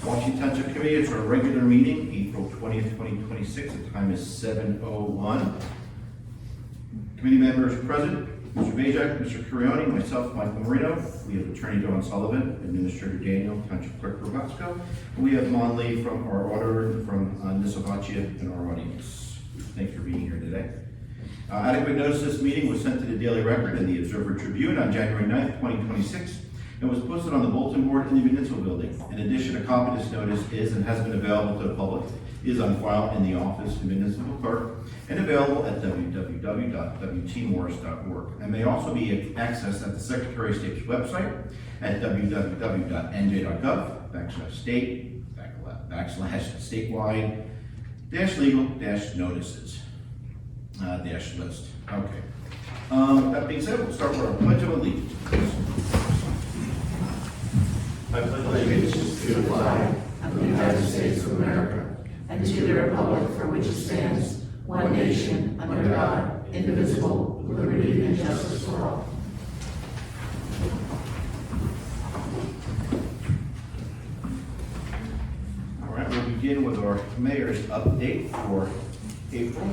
Washington Township Committee, it's our regular meeting, April 20th, 2026. The time is 7:01. Committee members present, Mr. Bajek, Mr. Curioni, myself, Michael Marino. We have Attorney Sullivan, Administrator Denean, Township Clerk Probasco. And we have Mon Lee from our auditor from municipality in our audience. Thanks for being here today. Adequate notice of this meeting was sent to the Daily Record and the Observer Tribune on January 9th, 2026, and was posted on the bulletin board in the municipal building. In addition, a copy of this notice is and has been available to the public, is on file in the office of the municipal clerk, and available at www.wtmorris.org, and may also be accessed at the Secretary of State's website at www.nj.gov/state/statewide-legal-notices. List. Okay. That being said, we'll start with our Pledge of Allegiance. I pledge allegiance to the flag of the United States of America and to the republic for which it stands, one nation, under God, indivisible, with liberty and justice for all. All right, we'll begin with our mayor's update for April.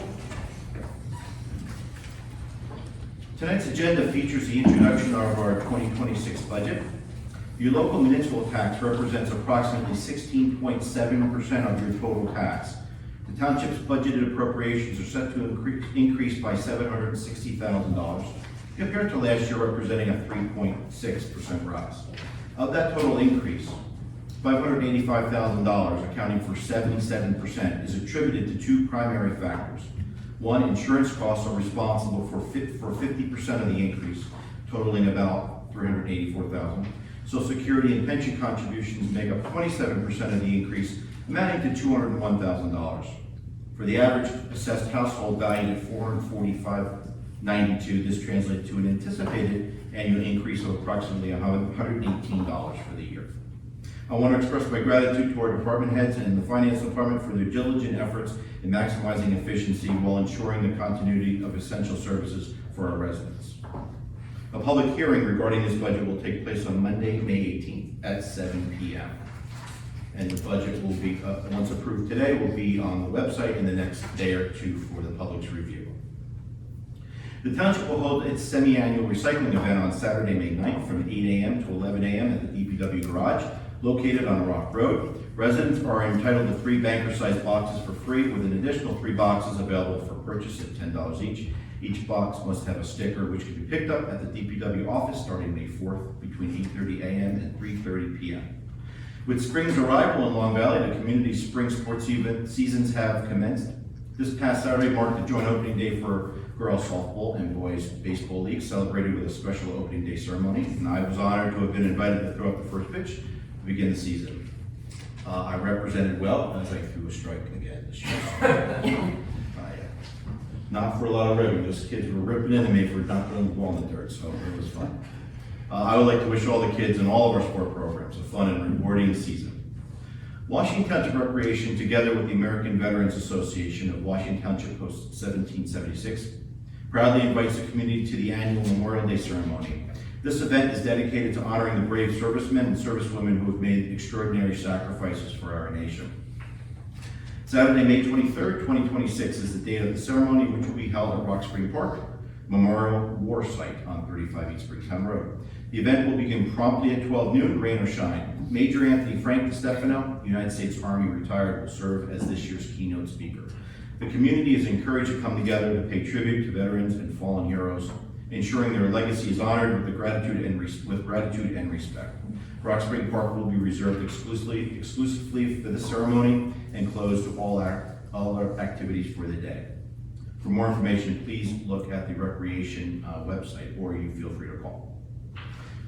Tonight's agenda features the introduction of our 2026 budget. Your local municipal tax represents approximately 16.7% of your total tax. The township's budgeted appropriations are set to increase by $760,000 compared to last year, representing a 3.6% rise. Of that total increase, $585,000, accounting for 77%, is attributed to two primary factors. One, insurance costs are responsible for 50% of the increase, totaling about $384,000. Social Security and pension contributions make up 27% of the increase, amounting to $201,000. For the average assessed household valued at $445.92, this translates to an anticipated annual increase of approximately $118 for the year. I want to express my gratitude to our department heads and the finance department for their diligent efforts in maximizing efficiency while ensuring the continuity of essential services for our residents. A public hearing regarding this budget will take place on Monday, May 18th at 7 p.m. And the budget will be, once approved today, will be on the website in the next day or two for the public's review. The township will hold its semi-annual recycling event on Saturday, May 9th from 8 a.m. to 11 a.m. at the DPW garage located on Rock Road. Residents are entitled to 3 banker-sized boxes for free, with an additional 3 boxes available for purchase at $10 each. Each box must have a sticker which can be picked up at the DPW office starting May 4th between 8:30 a.m. and 3:30 p.m. With spring's arrival in Long Valley, the community's spring sports seasons have commenced. This past Saturday marked the joint opening day for girls softball and boys baseball league, celebrated with a special opening day ceremony. And I was honored to have been invited to throw up the first pitch to begin the season. I represented well as I threw a strike again this year. Not for a lot of ribbon. Those kids were ripping into me for not putting the ball in the dirt, so it was fun. I would like to wish all the kids in all of our sport programs a fun and rewarding season. Washington Township Recreation, together with the American Veterans Association of Washington Township Post 1776, proudly invites the community to the annual Memorial Day ceremony. This event is dedicated to honoring the brave servicemen and servicewomen who have made extraordinary sacrifices for our nation. Saturday, May 23rd, 2026 is the date of the ceremony, which will be held at Rock Spring Park, Memorial War Site on 35 East Springtown Road. The event will begin promptly at 12 noon, rain or shine. Major Anthony Frank DeStefano, United States Army retired, will serve as this year's keynote speaker. The community is encouraged to come together to pay tribute to veterans and fallen heroes, ensuring their legacy is honored with gratitude and respect. Rock Spring Park will be reserved exclusively for the ceremony and closed to all our activities for the day. For more information, please look at the Recreation website, or you feel free to call.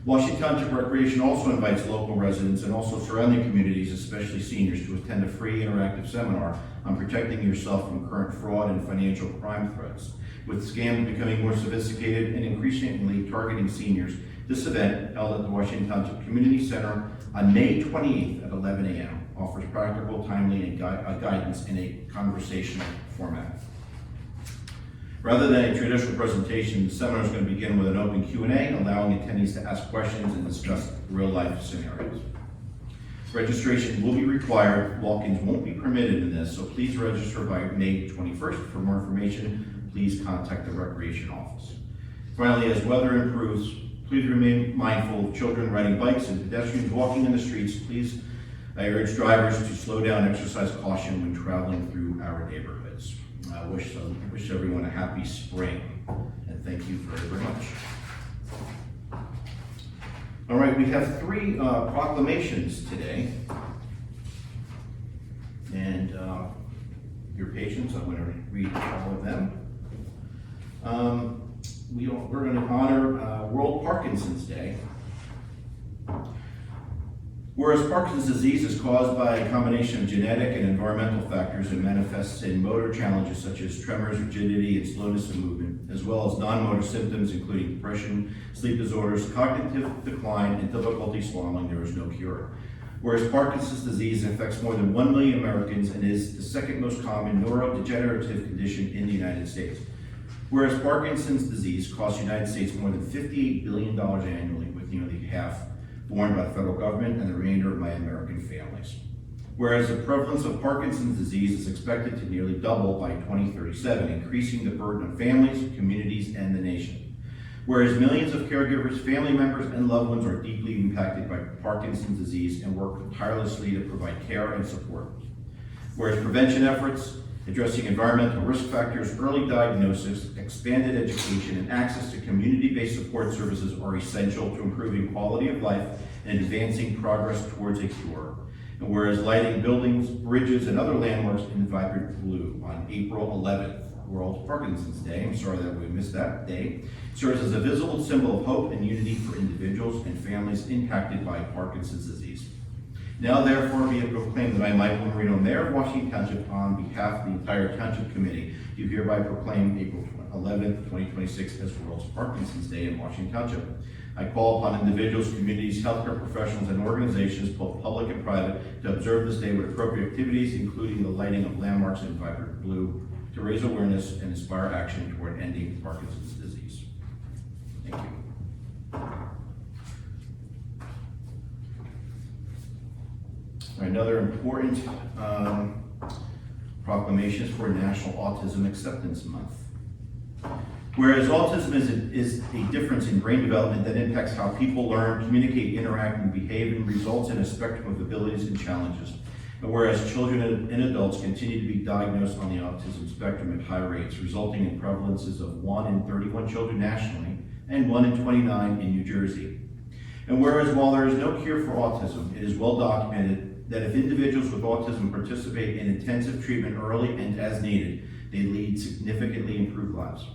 Washington Township Recreation also invites local residents and also surrounding communities, especially seniors, to attend a free interactive seminar on protecting yourself from current fraud and financial crime threats. With scams becoming more sophisticated and increasingly targeting seniors, this event, held at the Washington Township Community Center on May 28th at 11 a.m., offers practical, timely, and guidance in a conversational format. Rather than a traditional presentation, the seminar is going to begin with an open Q&A, allowing attendees to ask questions and discuss real-life scenarios. Registration will be required. Walk-ins won't be permitted in this, so please register by May 21st. For more information, please contact the Recreation Office. Finally, as weather improves, please remain mindful of children riding bikes and pedestrians walking in the streets. Please, I urge drivers to slow down and exercise caution when traveling through our neighborhoods. I wish everyone a happy spring, and thank you very, very much. All right, we have three proclamations today. And your patience, I'm going to read all of them. We're going to honor World Parkinson's Day. Whereas Parkinson's disease is caused by a combination of genetic and environmental factors and manifests in motor challenges such as tremors, rigidity, and slowness of movement, as well as non-motor symptoms including depression, sleep disorders, cognitive decline, and difficulty swallowing, there is no cure. Whereas Parkinson's disease affects more than 1 million Americans and is the second most common neurodegenerative condition in the United States. Whereas Parkinson's disease costs the United States more than $58 billion annually, with nearly half borne by the federal government and the remainder by American families. Whereas the prevalence of Parkinson's disease is expected to nearly double by 2037, increasing the burden on families, communities, and the nation. Whereas millions of caregivers, family members, and loved ones are deeply impacted by Parkinson's disease and work tirelessly to provide care and support. Whereas prevention efforts, addressing environmental risk factors, early diagnosis, expanded education, and access to community-based support services are essential to improving quality of life and advancing progress towards a cure. And whereas lighting buildings, bridges, and other landmarks in vibrant blue on April 11th, World Parkinson's Day, I'm sorry that we missed that day, serves as a visible symbol of hope and unity for individuals and families impacted by Parkinson's disease. Now therefore be it proclaimed that I, Michael Marino, Mayor of Washington Township, on behalf of the entire Township Committee, do hereby proclaim April 11th, 2026 as World Parkinson's Day in Washington Township. I call upon individuals, communities, healthcare professionals, and organizations, both public and private, to observe this day with appropriate activities, including the lighting of landmarks in vibrant blue, to raise awareness and inspire action toward ending Parkinson's disease. Thank you. Another important proclamation is for National Autism Acceptance Month. Whereas autism is a difference in brain development that impacts how people learn, communicate, interact, and behave, and results in a spectrum of abilities and challenges. And whereas children and adults continue to be diagnosed on the autism spectrum at high rates, resulting in prevalences of 1 in 31 children nationally and 1 in 29 in New Jersey. And whereas while there is no cure for autism, it is well documented that if individuals with autism participate in intensive treatment early and as needed, they lead significantly improved lives.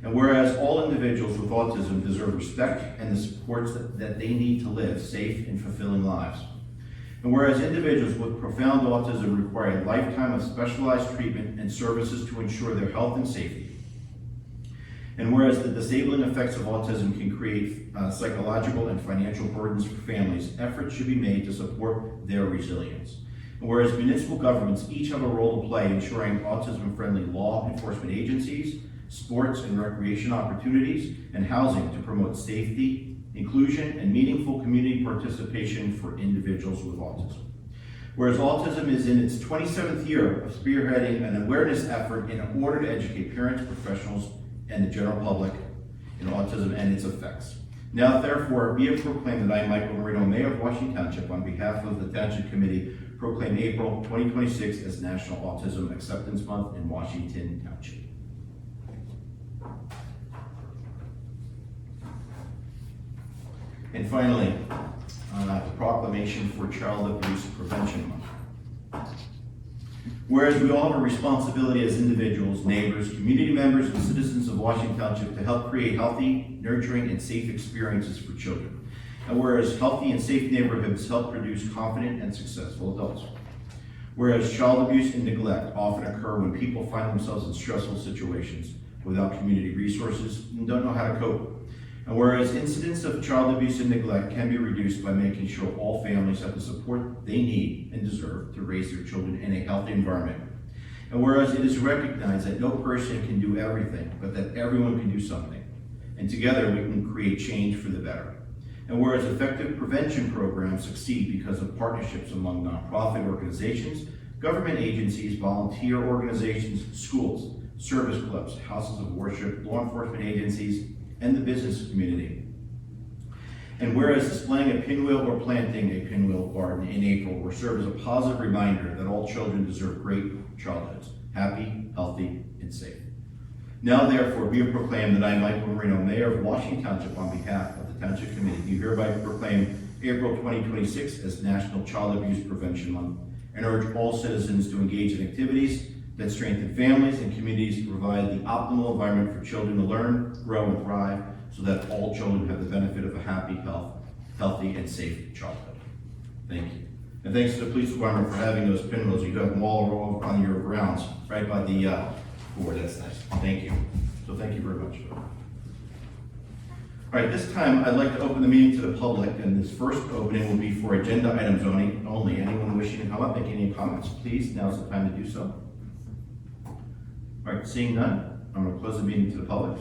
And whereas all individuals with autism deserve respect and the supports that they need to live safe and fulfilling lives. And whereas individuals with profound autism require a lifetime of specialized treatment and services to ensure their health and safety. And whereas the disabling effects of autism can create psychological and financial burdens for families, efforts should be made to support their resilience. And whereas municipal governments each have a role to play ensuring autism-friendly law enforcement agencies, sports and recreation opportunities, and housing to promote safety, inclusion, and meaningful community participation for individuals with autism. Whereas autism is in its 27th year of spearheading an awareness effort in order to educate parents, professionals, and the general public in autism and its effects. Now therefore be it proclaimed that I, Michael Marino, Mayor of Washington Township, on behalf of the Township Committee, proclaim April 2026 as National Autism Acceptance Month in Washington Township. And finally, the proclamation for Child Abuse Prevention Month. Whereas we all have a responsibility as individuals, neighbors, community members, and citizens of Washington Township to help create healthy, nurturing, and safe experiences for children. And whereas healthy and safe neighborhoods help produce confident and successful adults. Whereas child abuse and neglect often occur when people find themselves in stressful situations without community resources and don't know how to cope. And whereas incidents of child abuse and neglect can be reduced by making sure all families have the support they need and deserve to raise their children in a healthy environment. And whereas it is recognized that no person can do everything, but that everyone can do something. And together we can create change for the better. And whereas effective prevention programs succeed because of partnerships among nonprofit organizations, government agencies, volunteer organizations, schools, service clubs, houses of worship, law enforcement agencies, and the business community. And whereas displaying a pinwheel or planting a pinwheel garden in April will serve as a positive reminder that all children deserve great childhoods, happy, healthy, and safe. Now therefore be it proclaimed that I, Michael Marino, Mayor of Washington Township, on behalf of the Township Committee, do hereby proclaim April 2026 as National Child Abuse Prevention Month, and urge all citizens to engage in activities that strengthen families and communities to provide the optimal environment for children to learn, grow, and thrive, so that all children have the benefit of a happy, healthy, and safe childhood. Thank you. And thanks to the police department for having those pinwheels. You have them all on your grounds, right by the board. That's nice. Thank you. So thank you very much. All right, this time I'd like to open the meeting to the public, and this first opening will be for agenda items only. Anyone wishing to come up, make any comments, please, now's the time to do so. All right, seeing none, I'm going to close the meeting to the public.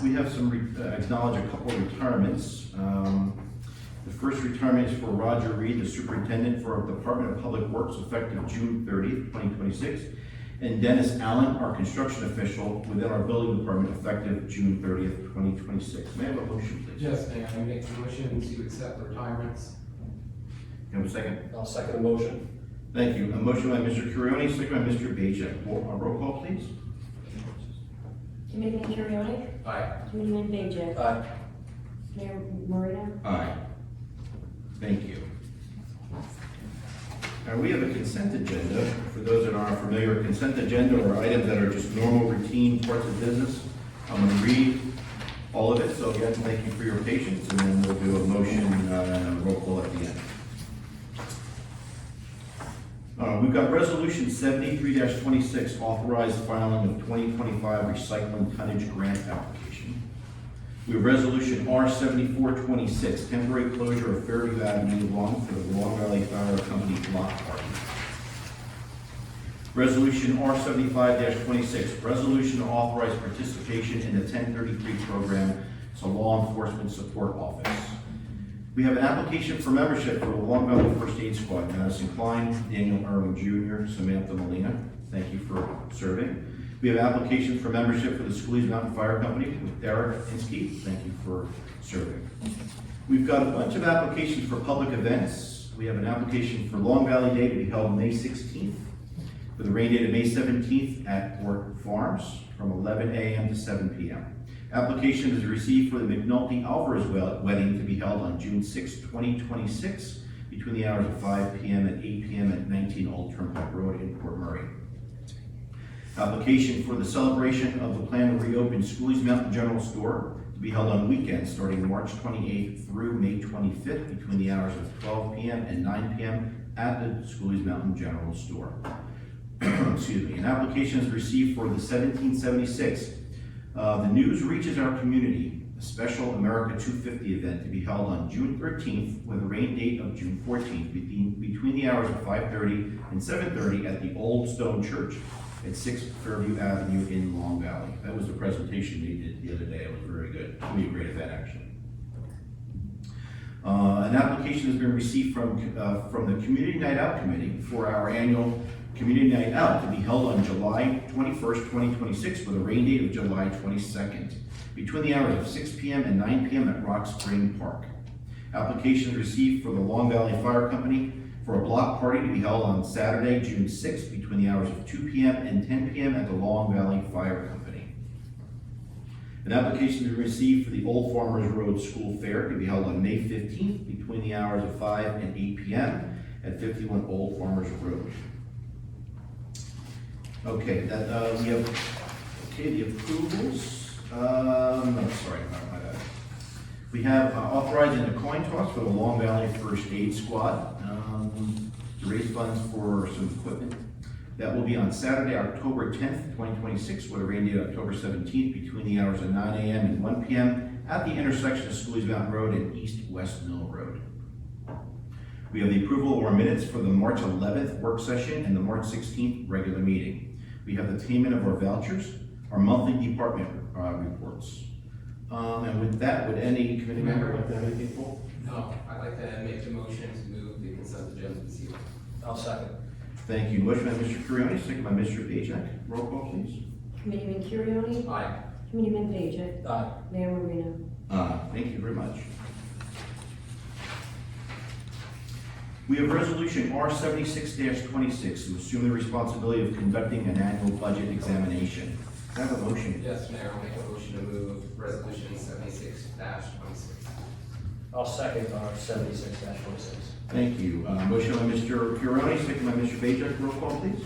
We have some acknowledge a couple of retirements. The first retirement is for Roger Reed, the superintendent for the Department of Public Works, effective June 30th, 2026. And Dennis Allen, our construction official within our building department, effective June 30th, 2026. May I have a motion, please? Yes, Mayor, I make a motion to accept the retirements. Can I have a second? I'll second the motion. Thank you. A motion by Mr. Curioni, second by Mr. Bajek. Roll call, please. Committeeman Curioni? Aye. Committeeman Bajek? Aye. Mayor Marino? Aye. Thank you. Now, we have a consent agenda. For those that aren't familiar, a consent agenda are items that are just normal, routine parts of business. I'm going to read all of it, so again, thank you for your patience, and then we'll do a motion and a roll call at the end. We've got Resolution 73-26, authorized filing of 2025 recycling tonnage grant application. We have Resolution R-7426, temporary closure of Fairview Avenue along for the Long Valley Fire Company block party. Resolution R-75-26, resolution to authorize participation in the 1033 program. It's a law enforcement support office. We have an application for membership for the Long Valley First Aid Squad. Madison Klein, Daniel Irwin Jr., Samantha Molina. Thank you for serving. We have applications for membership for the Schoolies Mountain Fire Company with Derek Hinsky. Thank you for serving. We've got a bunch of applications for public events. We have an application for Long Valley Day to be held May 16th, for the rain date of May 17th at Port Farms from 11 a.m. to 7 p.m. Application is received for the McNulty Alvarez wedding to be held on June 6, 2026, between the hours of 5 p.m. and 8 p.m. at 19 Old Turnpike Road in Port Murray. Application for the celebration of the plan to reopen Schoolies Mountain General Store to be held on weekends starting March 28th through May 25th between the hours of 12 p.m. and 9 p.m. at the Schoolies Mountain General Store. Excuse me. An application is received for the 1776 The News Reaches Our Community, a special America 250 event to be held on June 13th with a rain date of June 14th between the hours of 5:30 and 7:30 at the Old Stone Church at 6 Fairview Avenue in Long Valley. That was the presentation they did the other day. It was very good. It was a great event, actually. An application has been received from the Community Night Out Committee for our annual Community Night Out to be held on July 21st, 2026 with a rain date of July 22nd between the hours of 6 p.m. and 9 p.m. at Rock Spring Park. Applications received for the Long Valley Fire Company for a block party to be held on Saturday, June 6th between the hours of 2 p.m. and 10 p.m. at the Long Valley Fire Company. An application is received for the Old Farmers Road School Fair to be held on May 15th between the hours of 5 and 8 p.m. at 51 Old Farmers Road. Okay, that we have the approvals. No, sorry, my bad. We have authorizing a coin toss for the Long Valley First Aid Squad to raise funds for some equipment. That will be on Saturday, October 10th, 2026, with a rain date October 17th between the hours of 9 a.m. and 1 p.m. at the intersection of Schoolies Mountain Road and East-West Mill Road. We have the approval of our minutes for the March 11th work session and the March 16th regular meeting. We have the payment of our vouchers, our monthly department reports. And with that, would any committee member like to have anything for? No, I'd like to make the motion to move the consent agenda this evening. I'll second. Thank you. Motion by Mr. Curioni, second by Mr. Bajek. Roll call, please. Committeeman Curioni? Aye. Committeeman Bajek? Aye. Mayor Marino? Thank you very much. We have resolution R76-26 to assume the responsibility of conducting an annual budget examination. Can I have a motion? Yes, Mayor, I'll make a motion to move resolution 76-26. I'll second our 76-26. Thank you. Motion by Mr. Curioni, second by Mr. Bajek. Roll call, please.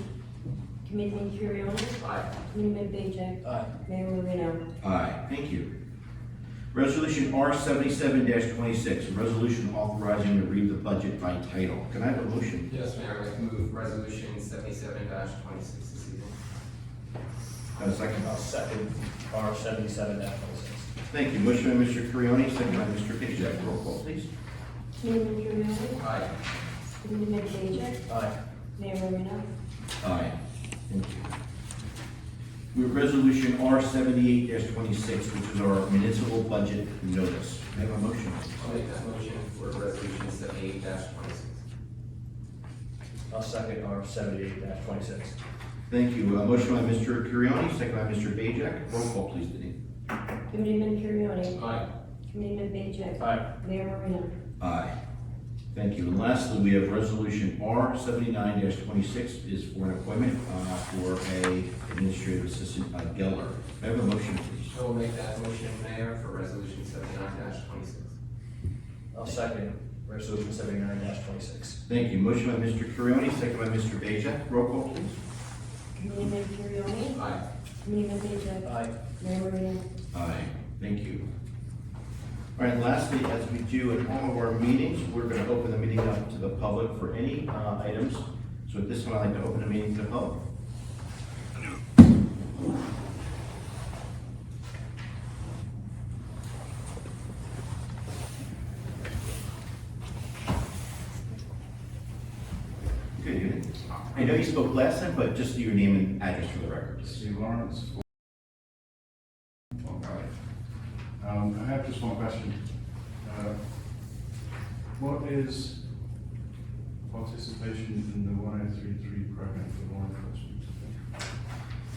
Committeeman Curioni? Aye. Committeeman Bajek? Aye. Mayor Marino? Aye. Thank you. Resolution R77-26, a resolution authorizing to read the budget by title. Can I have a motion? Yes, Mayor, I'd like to move resolution 77-26 this evening. Have a second? I'll second our 77-26. Thank you. Motion by Mr. Curioni, second by Mr. Bajek. Roll call, please. Committeeman Curioni? Aye. Committeeman Bajek? Aye. Mayor Marino? Aye. Thank you. We have resolution R78-26, which is our municipal budget notice. May I have a motion? I'll make that motion for resolution 78-26. I'll second our 78-26. Thank you. Motion by Mr. Curioni, second by Mr. Bajek. Roll call, please, Denean. Committeeman Curioni? Aye. Committeeman Bajek? Aye. Mayor Marino? Aye. Thank you. And lastly, we have resolution R79-26 is for an appointment for a administrative assistant, Geller. May I have a motion, please? I will make that motion, Mayor, for resolution 79-26. I'll second resolution 79-26. Thank you. Motion by Mr. Curioni, second by Mr. Bajek. Roll call, please. Committeeman Curioni? Aye. Committeeman Bajek? Aye. Mayor Marino? Aye. Thank you. All right, lastly, as we do in all of our meetings, we're going to open the meeting up to the public for any items. So at this one, I'd like to open the meeting to the public. Good evening. I know you spoke last time, but just your name and address for the record. Steve Lawrence. I have just one question. What is participation in the 1033 program for law enforcement?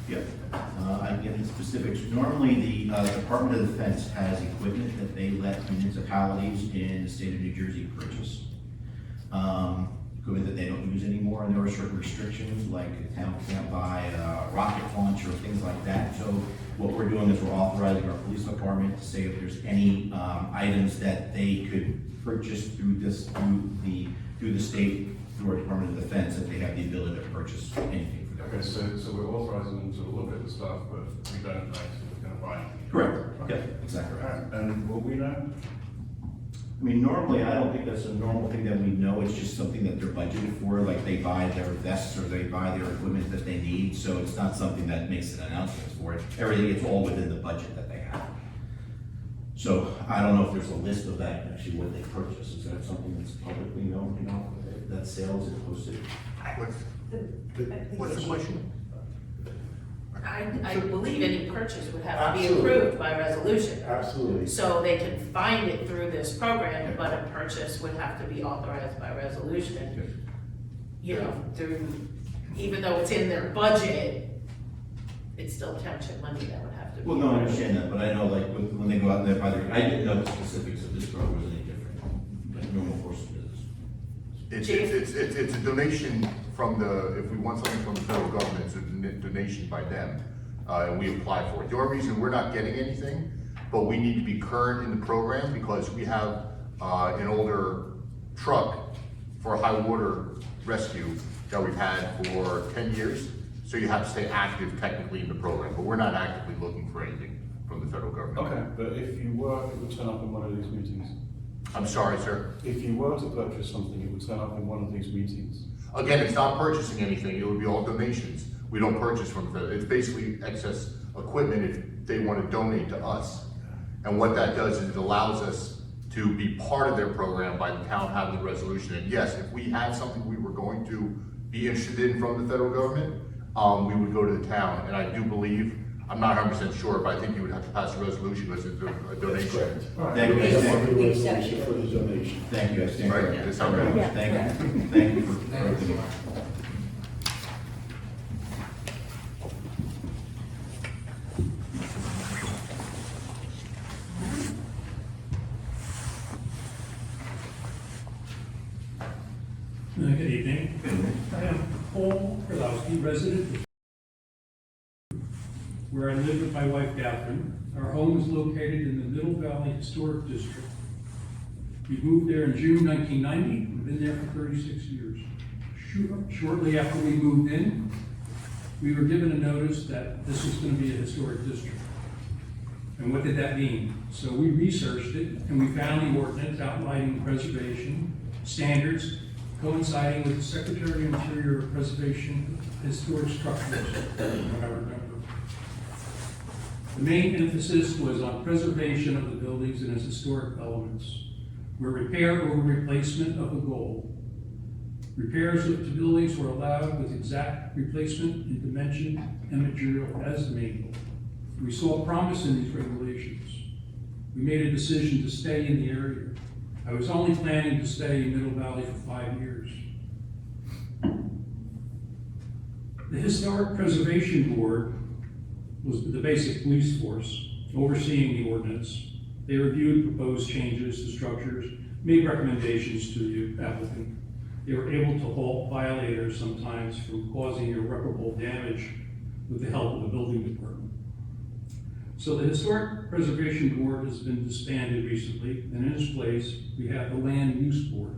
Yep. I can get into specifics. Normally, the Department of Defense has equipment that they let municipalities in the state of New Jersey purchase. Equipment that they don't use anymore, and there are certain restrictions, like a town can't buy a rocket launcher or things like that. So what we're doing is we're authorizing our police department to say if there's any items that they could purchase through the state, through our Department of Defense, that they have the ability to purchase anything for Okay, them. so we're authorizing them to look at the stuff, but we don't actually going to buy anything. Correct. Right. Yeah, exactly right. Alright, and will we know? I mean, normally, I don't think that's a normal thing that we know, it's just something that they're budgeted for, like they buy their vests or they buy their equipment that they need, so it's not something that makes an announcement for it. Everything, it's all within the budget that they have. So, I don't know if there's a list of that, actually, what they purchase, is that something that's publicly known, that sales is posted? What's the question? I believe any purchase would have to be Absolutely. approved by resolution. Absolutely. So they can find it through this program, but a purchase would have to be authorized by resolution. You know, through, even though it's in their budget, it's still township money that would have to be. Well, no, I understand that, but I know, like, when they go out there, by their, I didn't know the specifics of this program was any different, like normal course of business. It's a donation from if we want something from the federal government, it's a donation by them, and we apply for it. The only reason we're not getting anything, but we need to be current in the program because we have an older truck for high water rescue that we've had for 10 years. So you have to stay active technically in the program, but we're not actively looking for anything from the federal government. Okay, but if you were, it would turn up in one of these meetings. I'm sorry, sir. If you were to purchase something, it would turn up in one of these meetings. Again, it's not purchasing anything, it would be all donations. We don't purchase from the, it's basically excess equipment if they want to donate to us. And what that does is it allows us to be part of their program by the town having the resolution. And yes, if we had something we were going to be interested in from the federal government, we would go to the town. And I do believe I'm not 100% sure, but I think you would have to pass a resolution because it's a donation. Thank you, guys. Thank you. Exception. For the donation. Thank you, guys. Thank you. Right, that's how very it much. is. Thank you for everything. Good evening. I am Paul Kralowski, resident where I live with my wife Catherine. Our home is located in the Middle Valley Historic District. We moved there in June 1990. We've been there for 36 years. Shortly after we moved in, we were given a notice that this was going to be a historic district. And what did that mean? So we researched it and we found the ordinance outlining preservation standards coinciding with the Secretary of Interior Preservation of Historic Structures, what I remember. The main emphasis was on preservation of the buildings and its historic elements, where repair over replacement of the goal. Repairs to buildings were allowed with exact replacement in dimension and material as the main goal. We saw promise in these regulations. We made a decision to stay in the area. I was only planning to stay in Middle Valley for 5 years. The Historic Preservation Board was the basic police force overseeing the ordinance. They reviewed proposed changes to structures, made recommendations to the applicant. They were able to halt violators sometimes from causing irreparable damage with the help of the building department. So the Historic Preservation Board has been disbanded recently, and in its place, we have the Land Use Board.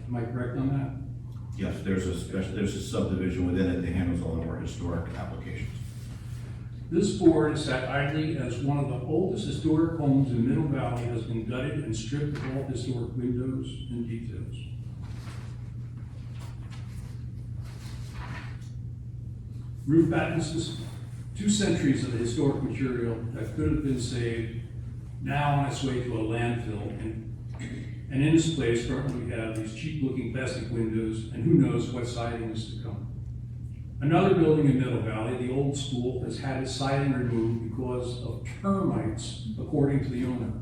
Am I correct on that? Yes, there's a subdivision within it that handles all of our historic applications. This board sat idly as one of the oldest historic homes in Middle Valley has been gutted and stripped of all historic windows and details. Roof battens, 2 centuries of the historic material that could have been saved, now on its way to a landfill. And in its place, currently we have these cheap-looking plastic windows, and who knows what siding is to come. Another building in Middle Valley, the old school, has had its siding removed because of termites, according to the owner.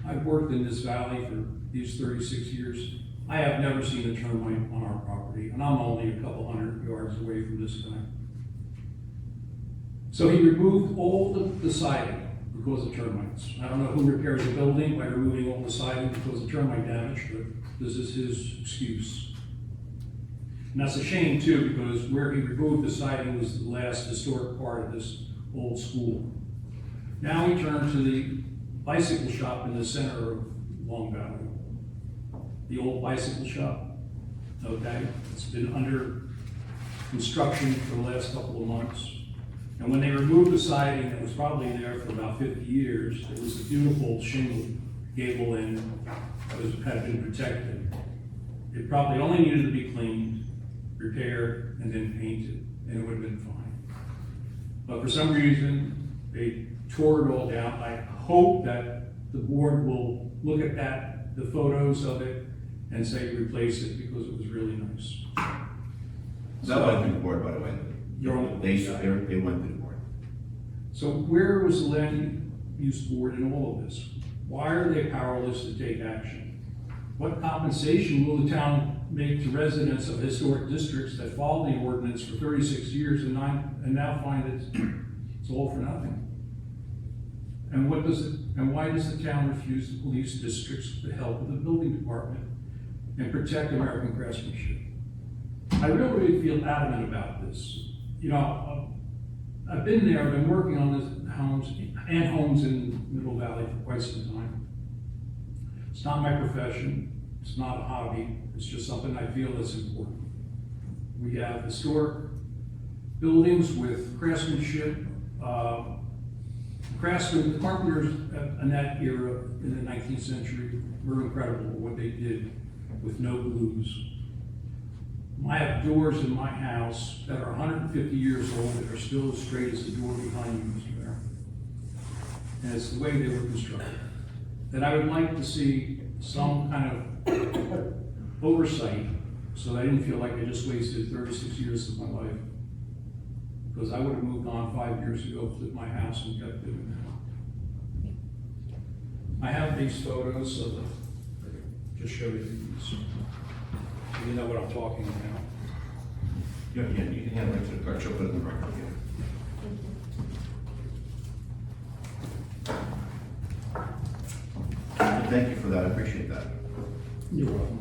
I've worked in this valley for these 36 years. I have never seen a termite on our property, and I'm only a couple hundred yards away from this guy. So he removed all the siding because of termites. I don't know who repairs a building by removing all the siding because of termite damage, but this is his excuse. And that's a shame too, because where he removed the siding was the last historic part of this old school. Now we turn to the bicycle shop in the center of Long Valley. The old bicycle shop, okay? It's been under construction for the last couple of months. And when they removed the siding that was probably there for about 50 years, it was a beautiful shingle gable end that had been protected. It probably only needed to be cleaned, repaired, and then painted, and it would have been fine. But for some reason, they tore it all down. I hope that the board will look at that, the photos of it, and say replace it because it was really nice. That went through the board, by the way. Your own- They went through the board. So where was the land use board in all of this? Why are they powerless to take action? What compensation will the town make to residents of historic districts that followed the ordinance for 36 years and now find it's all for nothing? And why does the town refuse the police districts with the help of the building department and protect American craftsmanship? I really feel adamant about this. You know, I've been there, I've been working on this homes in Middle Valley for quite some time. It's not my profession, it's not a hobby, it's just something I feel is important. We have historic buildings with craftsmanship. The carpenters in that era, in the 19th century, were incredible what they did with no glues. I have doors in my house that are 150 years old that are still as straight as the door behind you, Mr. Mayor. And it's the way they were constructed. That I would like to see some kind of oversight so that I didn't feel like I just wasted 36 years of my life because I would have moved on 5 years ago, flipped my house and kept doing that. I have these photos of the, just show you these, so you know what I'm talking about. Yeah, you can hand it right to the clerk, she'll put it in the record, yeah. Thank you for that, I appreciate that. You're welcome.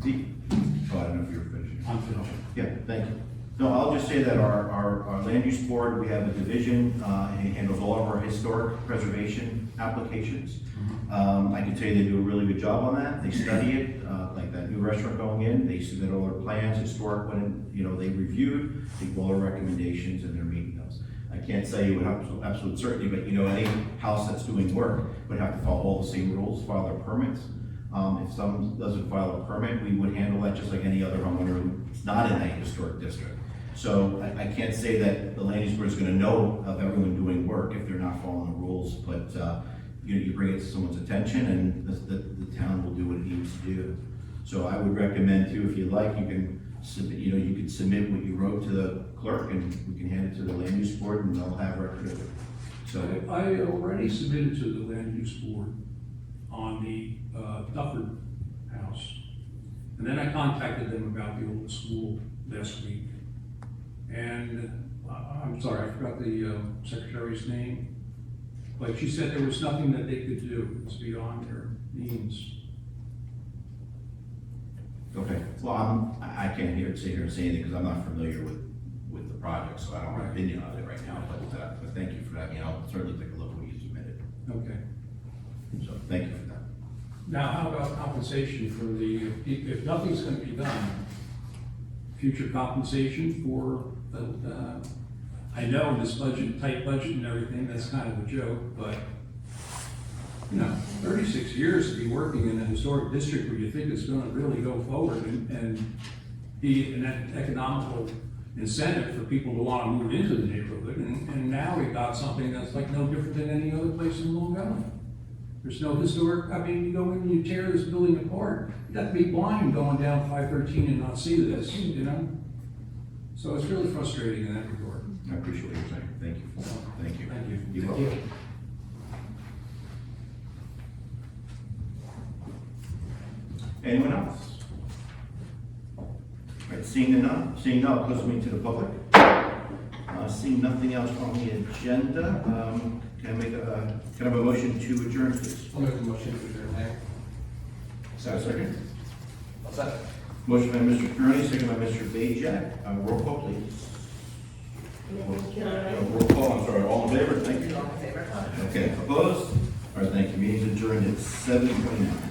Oh, I don't know if you were finishing. I'm finished. Yeah, thank you. No, I'll just say that our land use board, we have a division, and it handles all of our historic preservation applications. I can tell you they do a really good job on that. They study it, like that new restaurant going in, they submit all their plans, historic one, they reviewed, take all their recommendations and they're meeting those. I can't say with absolute certainty, but any house that's doing work would have to follow all the same rules, file their permits. If someone doesn't file a permit, we would handle that just like any other homeowner who's not in a historic district. So I can't say that the land use board is gonna know of everyone doing work if they're not following the rules, but, you bring it to someone's attention and the town will do what it needs to do. So I would recommend too, if you like, you can submit, you can submit what you wrote to the clerk and we can hand it to the land use board and they'll have record of it. So, I already submitted to the land use board on the Dufford house. And then I contacted them about the old school last week. And I'm sorry, I forgot the secretary's name. But she said there was nothing that they could do. It's beyond their means. okay, well, I can't sit here and say anything because I'm not familiar with the project, so I don't have an opinion on it right now, but thank you for that. I'll certainly take a look at what you submitted. Okay. So thank you for that. Now, how about compensation for if nothing's gonna be done, future compensation for I know in this tight budget and everything, that's kind of a joke, but 36 years to be working in a historic district where you think it's gonna really go forward and be an economical incentive for people to wanna move into the neighborhood, and now we've got something that's like no different than any other place in Long Island. There's no historic, you go in and you tear this building apart, you got to be blind going down 513 and not see this, So it's really frustrating in that regard. I appreciate what you're saying. Thank you. Thank you. Thank you. You're welcome. Anyone else? All right, seeing none, I'll close the meeting to the public. Seeing nothing else on the agenda, can I have a motion to adjourn, please? I'll make a motion to adjourn, Mayor. Second. I'll second. Motion by Mr. Curioni, second by Mr. Bajek. Roll call, please. Roll call, I'm sorry, all in favor? Thank you. All in favor? Okay, opposed? All right, thank you. Meeting's adjourned at 7:29.